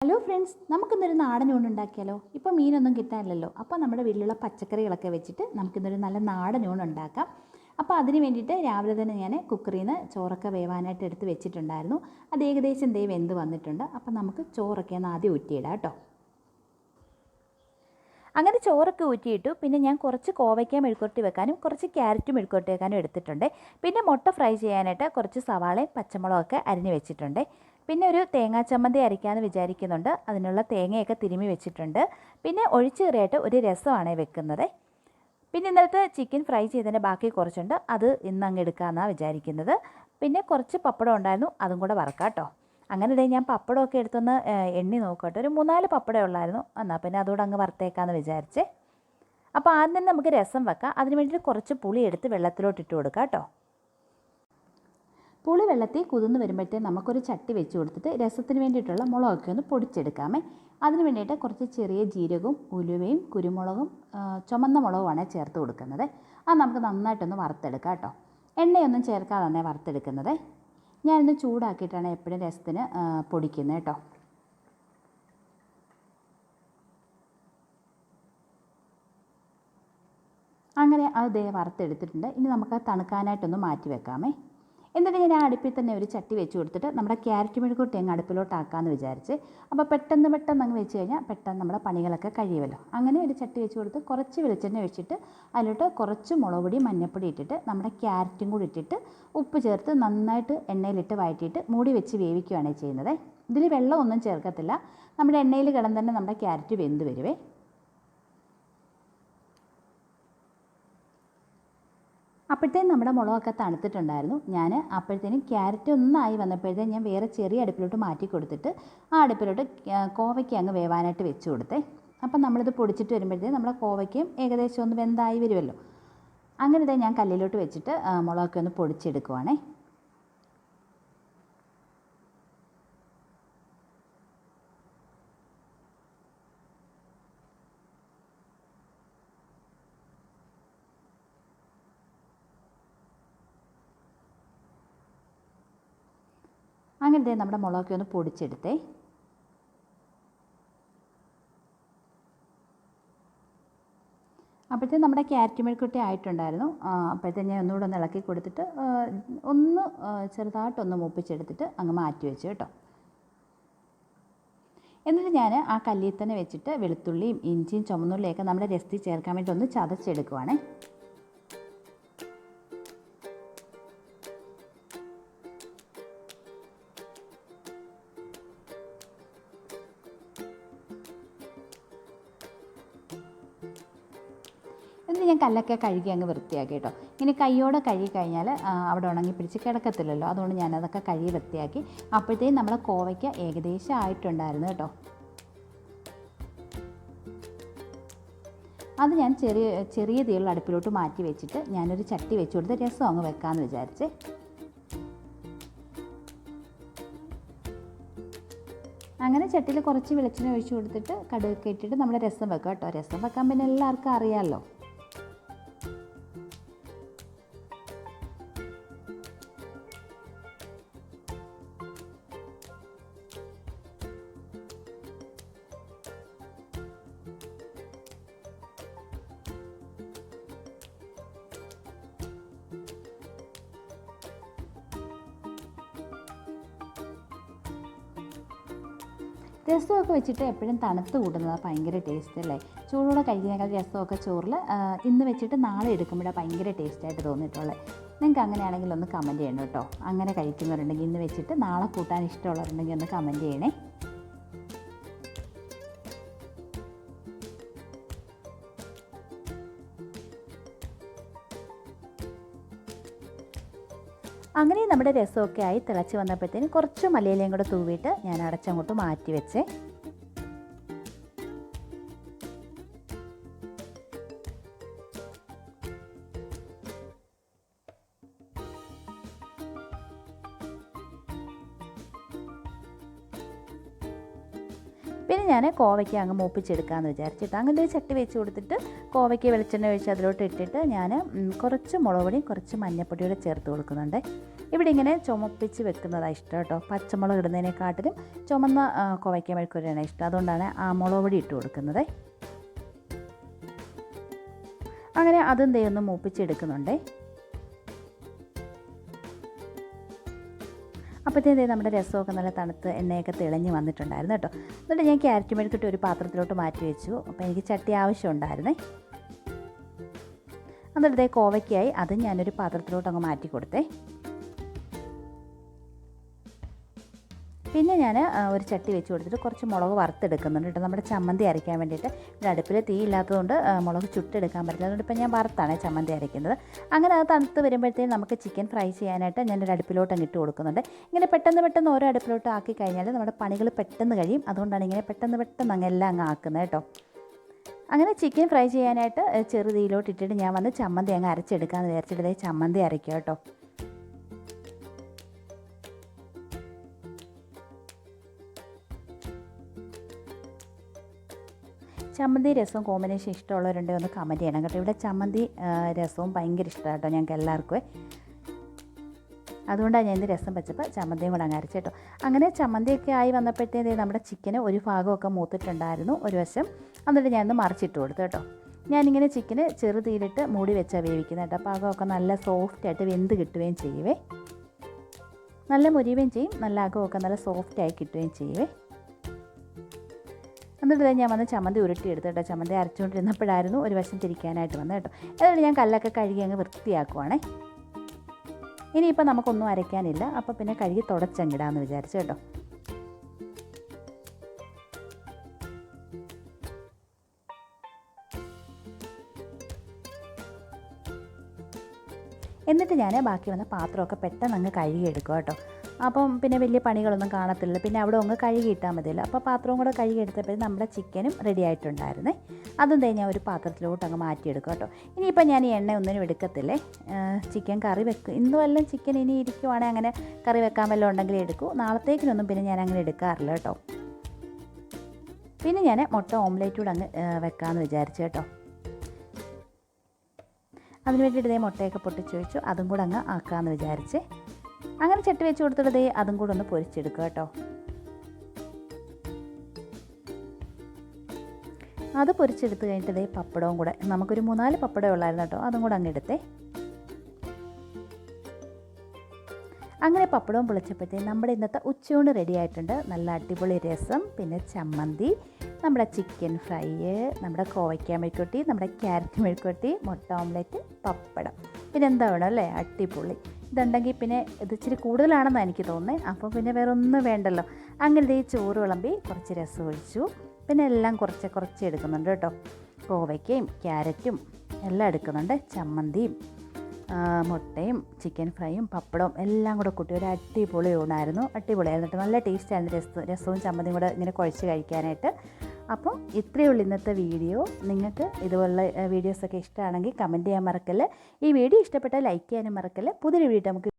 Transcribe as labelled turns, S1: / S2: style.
S1: Hello friends, നമുക്കിന്നൊരു നാടൻ ഊണ് ഉണ്ടാക്കിയാലോ? ഇപ്പോൾ മീനൊന്നും കിട്ടാനില്ലല്ലോ. അപ്പോൾ നമ്മുടെ വീട്ടിലുള്ള പച്ചക്കറികളൊക്കെ വെച്ചിട്ട് നമുക്കിന്നൊരു നല്ല നാടൻ ഊണ് ഉണ്ടാക്കാം. അപ്പോൾ അതിന് വേണ്ടിയിട്ട് രാവിലെ തന്നെ ഞാൻ കുക്കറിൽ നിന്ന് ചോറൊക്കെ വേവാനായിട്ട് എടുത്ത് വെച്ചിട്ടുണ്ടായിരുന്നു. അത് ഏകദേശം വെന്ത് വന്നിട്ടുണ്ട്. അപ്പോൾ നമുക്ക് ചോറൊക്കെ ഒന്ന് ആദ്യം ഊറ്റിയിടാം കേട്ടോ. അങ്ങനെ ചോറൊക്കെ ഊറ്റിയിട്ടു. പിന്നെ ഞാൻ കുറച്ച് കോവയ്ക്ക മെഴുക്കുവരട്ടി വെക്കാനും കുറച്ച് ക്യാരറ്റ് മെഴുക്കുവരട്ടി വെക്കാനും എടുത്തിട്ടുണ്ട്. പിന്നെ മുട്ട ഫ്രൈ ചെയ്യാനായിട്ട് കുറച്ച് സവാളയും പച്ചമുളകൊക്കെ അരിഞ്ഞ് വെച്ചിട്ടുണ്ട്. പിന്നെ ഒരു തേങ്ങാ ചമ്മന്തി അരയ്ക്കാമെന്ന് വിചാരിക്കുന്നുണ്ട്. അതിനുള്ള തേങ്ങയൊക്കെ തിരുമ്മി വെച്ചിട്ടുണ്ട്. പിന്നെ ഒഴിച്ചു കറിയായിട്ട് ഒരു രസമാണ് വെക്കുന്നത്. പിന്നെ ഇന്നലത്തെ ചിക്കൻ ഫ്രൈ ചെയ്തതിൻ്റെ ബാക്കി കുറച്ചുണ്ട്. അത് ഇന്ന് അങ്ങ് എടുക്കാമെന്നാണ് വിചാരിക്കുന്നത്. പിന്നെ കുറച്ച് പപ്പടം ഉണ്ടായിരുന്നു, അതും കൂടെ വറക്കാം കേട്ടോ. അങ്ങനെ ഞാൻ പപ്പടമൊക്കെ എടുത്തൊന്ന് എണ്ണി നോക്കട്ടെ. ഒരു 3-4 പപ്പടമേ ഉള്ളായിരുന്നു. എന്നാൽ പിന്നെ അതോടെ അങ്ങ് വറുത്തേക്കാമെന്ന് വിചാരിച്ചേ. അപ്പോൾ ആദ്യം തന്നെ നമുക്ക് രസം വെക്കാം. അതിന് വേണ്ടിയിട്ട് കുറച്ച് പുളി എടുത്ത് വെള്ളത്തിലോട്ട് ഇട്ട് കൊടുക്കാം കേട്ടോ. പുളി വെള്ളത്തിൽ കുതിർന്ന് വരുമ്പോഴത്തേക്ക് നമുക്കൊരു ചട്ടി വെച്ച് കൊടുത്തിട്ട് രസത്തിന് വേണ്ടിയിട്ടുള്ള മുളകൊക്കെ ഒന്ന് പൊടിച്ചെടുക്കാമേ. അതിന് വേണ്ടിയിട്ട് കുറച്ച് ചെറിയ ജീരകവും ഉലുവയും കുരുമുളകും ചുമന്ന മുളകുമാണ് ചേർത്ത് കൊടുക്കുന്നത്. അത് നമുക്ക് നന്നായിട്ടൊന്ന് വറുത്തെടുക്കാം കേട്ടോ. എണ്ണയൊന്നും ചേർക്കാതെ തന്നെ വറുത്തെടുക്കുന്നത്. ഞാനിന്ന് ചൂടാക്കിയിട്ടാണ് എപ്പോഴും രസത്തിന് പൊടിക്കുന്നത് കേട്ടോ. അങ്ങനെ അത് വറുത്തെടുത്തിട്ടുണ്ട്. ഇനി നമുക്ക് തണുക്കാനായിട്ടൊന്ന് മാറ്റി വെക്കാമേ. എന്നിട്ട് ഞാൻ ആ അടുപ്പിൽ തന്നെ ഒരു ചട്ടി വെച്ച് കൊടുത്തിട്ട് നമ്മുടെ ക്യാരറ്റ് മെഴുക്കുവരട്ടി അങ്ങ് അടുപ്പിലോട്ടാക്കാമെന്ന് വിചാരിച്ച്. അപ്പോൾ പെട്ടെന്ന് അങ്ങ് വെച്ച് കഴിഞ്ഞാൽ പെട്ടെന്ന് നമ്മുടെ പണികളൊക്കെ കഴിയുമല്ലോ. അങ്ങനെ ഒരു ചട്ടി വെച്ച് കൊടുത്ത് കുറച്ച് വെളിച്ചെണ്ണ ഒഴിച്ചിട്ട് അതിലോട്ട് കുറച്ച് മുളക് പൊടി മഞ്ഞൾപ്പൊടി ഇട്ടിട്ട് നമ്മുടെ ക്യാരറ്റും കൂടി ഇട്ടിട്ട് ഉപ്പ് ചേർത്ത് നന്നായിട്ട് എണ്ണയിലിട്ട് വഴറ്റിയിട്ട് മൂടി വെച്ച് വേവിക്കുകയാണ് ചെയ്യുന്നത്. ഇതിൽ വെള്ളമൊന്നും ചേർക്കത്തില്ല. നമ്മുടെ എണ്ണയിൽ കിടന്ന് തന്നെ നമ്മുടെ ക്യാരറ്റ് വെന്ത് വരുവേ. അപ്പോഴത്തേനും നമ്മുടെ മുളകൊക്കെ തണുത്തിട്ടുണ്ടായിരുന്നു. ഞാൻ അപ്പോഴത്തേനും ക്യാരറ്റ് ഒന്നായി വന്നപ്പോഴത്തേനും ഞാൻ വേറെ ചെറിയ അടുപ്പിലോട്ട് മാറ്റി കൊടുത്തിട്ട് ആ അടുപ്പിലോട്ട് കോവയ്ക്ക അങ്ങ് വേവാനായിട്ട് വെച്ച് കൊടുത്തേ. അപ്പം നമ്മളിത് പൊടിച്ചിട്ട് വരുമ്പോഴത്തേക്കും നമ്മുടെ കോവയ്ക്കയും ഏകദേശം ഒന്ന് വെന്തായി വരുമല്ലോ. അങ്ങനെ ഞാൻ കല്ലിലോട്ട് വെച്ചിട്ട് മുളകൊക്കെ ഒന്ന് പൊടിച്ചെടുക്കുവാണേ. അങ്ങനെ നമ്മുടെ മുളകൊക്കെ ഒന്ന് പൊടിച്ചെടുത്തേ. അപ്പോഴത്തേക്കും നമ്മുടെ ക്യാരറ്റ് മെഴുക്കുവരട്ടി ആയിട്ടുണ്ടായിരുന്നു. അപ്പോഴത്തേക്കും ഞാൻ ഒന്നുകൂടെ ഒന്ന് ഇളക്കി കൊടുത്തിട്ട് ഒന്ന് ചെറുതായിട്ടൊന്ന് മൂപ്പിച്ചെടുത്തിട്ട് അങ്ങ് മാറ്റി വെച്ചു കേട്ടോ. എന്നിട്ട് ഞാൻ ആ കല്ലിൽ തന്നെ വെച്ചിട്ട് വെളുത്തുള്ളിയും ഇഞ്ചിയും ചുമന്നുള്ളിയൊക്കെ നമ്മുടെ രസത്തിൽ ചേർക്കാൻ വേണ്ടി ഒന്ന് ചതച്ചെടുക്കുവാണേ. എന്നിട്ട് ഞാൻ കല്ലൊക്കെ കഴുകി അങ്ങ് വൃത്തിയാക്കി കേട്ടോ. ഇനി കൈയോടെ കഴുകി കഴിഞ്ഞാൽ അവിടെ ഉണങ്ങി പിടിച്ച് കിടക്കത്തില്ലല്ലോ. അതുകൊണ്ട് ഞാനതൊക്കെ കഴുകി വൃത്തിയാക്കി. അപ്പോഴത്തേക്കും നമ്മളെ കോവയ്ക്ക ഏകദേശം ആയിട്ടുണ്ടായിരുന്നു കേട്ടോ. അത് ഞാൻ ചെറിയ തീയുള്ള അടുപ്പിലോട്ട് മാറ്റി വെച്ചിട്ട് ഞാനൊരു ചട്ടി വെച്ച് കൊടുത്ത് രസം അങ്ങ് വെക്കാമെന്ന് വിചാരിച്ചേ. അങ്ങനെ ചട്ടിയിൽ കുറച്ച് വെളിച്ചെണ്ണ ഒഴിച്ച് കൊടുത്തിട്ട് കടുകൊക്കെ ഇട്ടിട്ട് നമ്മൾ രസം വെക്കാം കേട്ടോ. രസം വെക്കാൻ പിന്നെ എല്ലാവർക്കും അറിയാമല്ലോ. രസമൊക്കെ വെച്ചിട്ട് എപ്പോഴും തണുത്ത് കൂട്ടുന്നത് ഭയങ്കര ടേസ്റ്റ് അല്ലേ. ചൂടോടെ കഴിക്കുന്നതിനേക്കാൾ രസമൊക്കെ ചോറിൽ ഇന്ന് വെച്ചിട്ട് നാളെ എടുക്കുമ്പോഴാണ് ഭയങ്കര ടേസ്റ്റായിട്ട് തോന്നിയിട്ടുള്ളത്. നിങ്ങൾക്ക് അങ്ങനെയാണെങ്കിൽ ഒന്ന് കമൻറ്റ് ചെയ്യണം കേട്ടോ. അങ്ങനെ കഴിക്കുന്നവരുണ്ടെങ്കിൽ ഇന്ന് വെച്ചിട്ട് നാളെ കൂട്ടാൻ ഇഷ്ടമുള്ളവരുണ്ടെങ്കിൽ ഒന്ന് കമൻറ്റ് ചെയ്യണേ. അങ്ങനെ നമ്മുടെ രസമൊക്കെ ആയി തിളച്ച് വന്നപ്പോഴത്തേന് കുറച്ച് മല്ലിയിലയും കൂടെ തൂവിയിട്ട് ഞാൻ അടച്ചങ്ങോട്ട് മാറ്റി വെച്ചേ. പിന്നെ ഞാൻ കോവയ്ക്ക അങ്ങ് മൂപ്പിച്ചെടുക്കാമെന്ന് വിചാരിച്ചിട്ട് അങ്ങനെ ഒരു ചട്ടി വെച്ച് കൊടുത്തിട്ട് കോവയ്ക്ക വെളിച്ചെണ്ണ ഒഴിച്ച് അതിലോട്ട് ഇട്ടിട്ട് ഞാൻ കുറച്ച് മുളക് പൊടിയും കുറച്ച് മഞ്ഞൾപ്പൊടിയും കൂടെ ചേർത്ത് കൊടുക്കുന്നുണ്ട്. ഇവിടെ ഇങ്ങനെ ചുമപ്പിച്ച് വെക്കുന്നതാണ് ഇഷ്ടം കേട്ടോ. പച്ചമുളക് ഇടുന്നതിനെക്കാട്ടിലും ചുമന്ന കോവയ്ക്ക മെഴുക്കുവരട്ടിയാണ് ഇഷ്ടം. അതുകൊണ്ടാണ് ആ മുളക് പൊടി ഇട്ട് കൊടുക്കുന്നത്. അങ്ങനെ അതും ദേ ഒന്ന് മൂപ്പിച്ചെടുക്കുന്നുണ്ടേ. അപ്പോഴത്തേതേ നമ്മുടെ രസമൊക്കെ നല്ല തണുത്ത് എണ്ണയൊക്കെ തെളിഞ്ഞ് വന്നിട്ടുണ്ടായിരുന്നു കേട്ടോ. എന്നിട്ട് ഞാൻ ക്യാരറ്റ് മെഴുക്കിട്ട് ഒരു പാത്രത്തിലോട്ട് മാറ്റി വെച്ചു. അപ്പോൾ എനിക്ക് ചട്ടി ആവശ്യമുണ്ടായിരുന്നേ. എന്നിട്ട് കോവയ്ക്കായി അതും ഞാനൊരു പാത്രത്തിലോട്ട് അങ്ങ് മാറ്റി കൊടുത്തേ. പിന്നെ ഞാൻ ഒരു ചട്ടി വെച്ച് കൊടുത്തിട്ട് കുറച്ച് മുളക് വറുത്തെടുക്കുന്നുണ്ട് കേട്ടോ. നമ്മുടെ ചമ്മന്തി അരയ്ക്കാൻ വേണ്ടിയിട്ട്. ഇവിടെ അടുപ്പിൽ തീ ഇല്ലാത്തതുകൊണ്ട് മുളക് ചുട്ടെടുക്കാൻ പറ്റില്ല. അതുകൊണ്ട് ഇപ്പോൾ ഞാൻ വറുത്താണ് ചമ്മന്തി അരയ്ക്കുന്നത്. അങ്ങനെ അത് തണുത്ത് വരുമ്പോഴത്തേക്കും നമുക്ക് ചിക്കൻ ഫ്രൈ ചെയ്യാനായിട്ട് ഞാനൊരു അടുപ്പിലോട്ട് അങ്ങ് ഇട്ട് കൊടുക്കുന്നുണ്ട്. ഇങ്ങനെ പെട്ടെന്ന് ഓരോ അടുപ്പിലോട്ട് ആക്കി കഴിഞ്ഞാൽ നമ്മുടെ പണികൾ പെട്ടെന്ന് കഴിയും. അതുകൊണ്ടാണ് ഇങ്ങനെ പെട്ടെന്ന് അങ്ങ് എല്ലാം അങ്ങ് ആക്കുന്നത് കേട്ടോ. അങ്ങനെ ചിക്കൻ ഫ്രൈ ചെയ്യാനായിട്ട് ചെറുതീയിലോട്ട് ഇട്ടിട്ട് ഞാൻ വന്ന് ചമ്മന്തി അങ്ങ് അരച്ചെടുക്കാമെന്ന് വിചാരിച്ചിട്ട് ചമ്മന്തി അരയ്ക്കുക കേട്ടോ. ചമ്മന്തി രസവും കോമ്പിനേഷൻ ഇഷ്ടമുള്ളവരുണ്ടെങ്കിൽ ഒന്ന് കമൻറ്റ് ചെയ്യണം കേട്ടോ. ഇവിടെ ചമ്മന്തി രസവും ഭയങ്കര ഇഷ്ടമാണ് കേട്ടോ ഞങ്ങൾക്ക് എല്ലാവർക്കും. അതുകൊണ്ടാണ് ഞാൻ ഇന്ന് രസം വെച്ചപ്പോൾ ചമ്മന്തിയും കൂടെ അങ്ങ് അരച്ചു കേട്ടോ. അങ്ങനെ ചമ്മന്തിയൊക്കെ ആയി വന്നപ്പോഴത്തേക്ക് നമ്മുടെ ചിക്കന് ഒരു ഭാഗമൊക്കെ മൂത്തിട്ടുണ്ടായിരുന്നു ഒരു വശം. എന്നിട്ട് ഞാനൊന്ന് മറിച്ചിട്ട് കൊടുത്തു കേട്ടോ. ഞാനിങ്ങനെ ചിക്കന് ചെറുതീയിലിട്ട് മൂടി വെച്ചാൽ വേവിക്കുന്നത് കേട്ടോ. പാകമൊക്കെ നല്ല സോഫ്റ്റായിട്ട് വെന്ത് കിട്ടുകയും ചെയ്യുവേ. നല്ല മുരിയുകയും ചെയ്യും, നല്ല അകമൊക്കെ നല്ല സോഫ്റ്റായി കിട്ടുകയും ചെയ്യുവേ. എന്നിട്ട് ഞാൻ വന്ന് ചമ്മന്തി ഉരുട്ടിയെടുത്തു കേട്ടോ. ചമ്മന്തി അരച്ചുകൊണ്ടിരുന്നപ്പോഴായിരുന്നു ഒരു വശം തിരിക്കാനായിട്ട് വന്നത് കേട്ടോ. എന്നിട്ട് ഞാൻ കല്ലൊക്കെ കഴുകി അങ്ങ് വൃത്തിയാക്കുവാണേ. ഇനിയിപ്പോൾ നമുക്കൊന്നും അരയ്ക്കാനില്ല. അപ്പോൾ പിന്നെ കഴുകി തുടച്ചങ്ങിടാമെന്ന് വിചാരിച്ചു കേട്ടോ. എന്നിട്ട് ഞാൻ ബാക്കി വന്ന പാത്രമൊക്കെ പെട്ടെന്ന് അങ്ങ് കഴുകിയെടുക്കും കേട്ടോ. അപ്പം പിന്നെ വലിയ പണികളൊന്നും കാണത്തില്ല. പിന്നെ അവിടെ ഒന്ന് കഴുകിയിട്ടാൽ മതിയല്ലോ. അപ്പോൾ പാത്രവും കൂടെ കഴുകിയെടുത്തപ്പോൾ നമ്മുടെ ചിക്കനും റെഡി ആയിട്ടുണ്ടായിരുന്നേ. അതും ഞാൻ ഒരു പാത്രത്തിലോട്ട് അങ്ങ് മാറ്റിയെടുക്കും കേട്ടോ. ഇനിയിപ്പോൾ ഞാൻ ഈ എണ്ണ ഒന്നിനും എടുക്കത്തില്ലേ. ചിക്കൻ കറി വെക്കും. ഇന്ന് വല്ലതും ചിക്കൻ ഇനി ഇരിക്കുവാണെങ്കിൽ അങ്ങനെ കറി വെക്കാൻ വല്ലതും ഉണ്ടെങ്കിൽ എടുക്കും. നാളത്തേക്കിനൊന്നും പിന്നെ ഞാൻ അങ്ങനെ എടുക്കാറില്ല കേട്ടോ. പിന്നെ ഞാൻ മുട്ട ഓംലേറ്റ് കൂടെ അങ്ങ് വെക്കാമെന്ന് വിചാരിച്ചു കേട്ടോ. അതിന് വേണ്ടിയിട്ട് മുട്ടയൊക്കെ പൊട്ടിച്ച് വെച്ചു. അതും കൂടെ അങ്ങ് ആക്കാമെന്ന് വിചാരിച്ച് അങ്ങനെ ചട്ടി വെച്ച് കൊടുത്തിട്ട് അതും കൂടെ ഒന്ന് പൊരിച്ചെടുക്കുക കേട്ടോ. അത് പൊരിച്ചെടുത്ത് കഴിഞ്ഞിട്ട് പപ്പടവും കൂടെ നമുക്കൊരു 3-4 പപ്പടം ഉള്ളായിരുന്നു കേട്ടോ. അതും കൂടെ അങ്ങ് എടുത്തേ. അങ്ങനെ പപ്പടവും പൊളിച്ചപ്പോഴത്തേക്കും നമ്മുടെ ഇന്നത്തെ ഉച്ചയൂണ് റെഡി ആയിട്ടുണ്ട്. നല്ല അടിപൊളി രസം, പിന്നെ ചമ്മന്തി, നമ്മുടെ ചിക്കൻ ഫ്രൈ, നമ്മുടെ കോവയ്ക്ക മെഴുക്കുവരട്ടി, നമ്മുടെ ക്യാരറ്റ് മെഴുക്കുവരട്ടി, മുട്ട ഓംലെറ്റ്, പപ്പടം. പിന്നെ എന്താ വേണം അല്ലേ, അടിപൊളി. ഇതുണ്ടെങ്കിൽ പിന്നെ ഇത് ഇച്ചിരി കൂടുതലാണെന്നാണ് എനിക്ക് തോന്നുന്നത്. അപ്പോൾ പിന്നെ വേറെ ഒന്നും വേണ്ടല്ലോ. അങ്ങനെ ഈ ചോറ് വിളമ്പി കുറച്ച് രസം ഒഴിച്ചു. പിന്നെ എല്ലാം കുറച്ച് എടുക്കുന്നുണ്ട് കേട്ടോ. കോവയ്ക്കയും ക്യാരറ്റും എല്ലാം എടുക്കുന്നുണ്ട്. ചമ്മന്തിയും മുട്ടയും ചിക്കൻ ഫ്രൈയും പപ്പടവും എല്ലാം കൂടെ കൂട്ടി ഒരു അടിപൊളി ഊണായിരുന്നു. അടിപൊളിയായിരുന്നു, നല്ല ടേസ്റ്റായിരുന്നു രസവും ചമ്മന്തിയും കൂടെ ഇങ്ങനെ കുഴച്ച് കഴിക്കാനായിട്ട്. അപ്പം ഇത്രയേ ഉള്ളൂ ഇന്നത്തെ വീഡിയോ. നിങ്ങൾക്ക് ഇതുപോലുള്ള വീഡിയോസൊക്കെ ഇഷ്ടമാണെങ്കിൽ കമൻറ്റ് ചെയ്യാൻ മറക്കല്ലേ. ഈ വീഡിയോ ഇഷ്ടപ്പെട്ടാൽ ലൈക്ക് ചെയ്യാനും മറക്കല്ലേ. പുതിയൊരു വീഡിയോ നമുക്ക്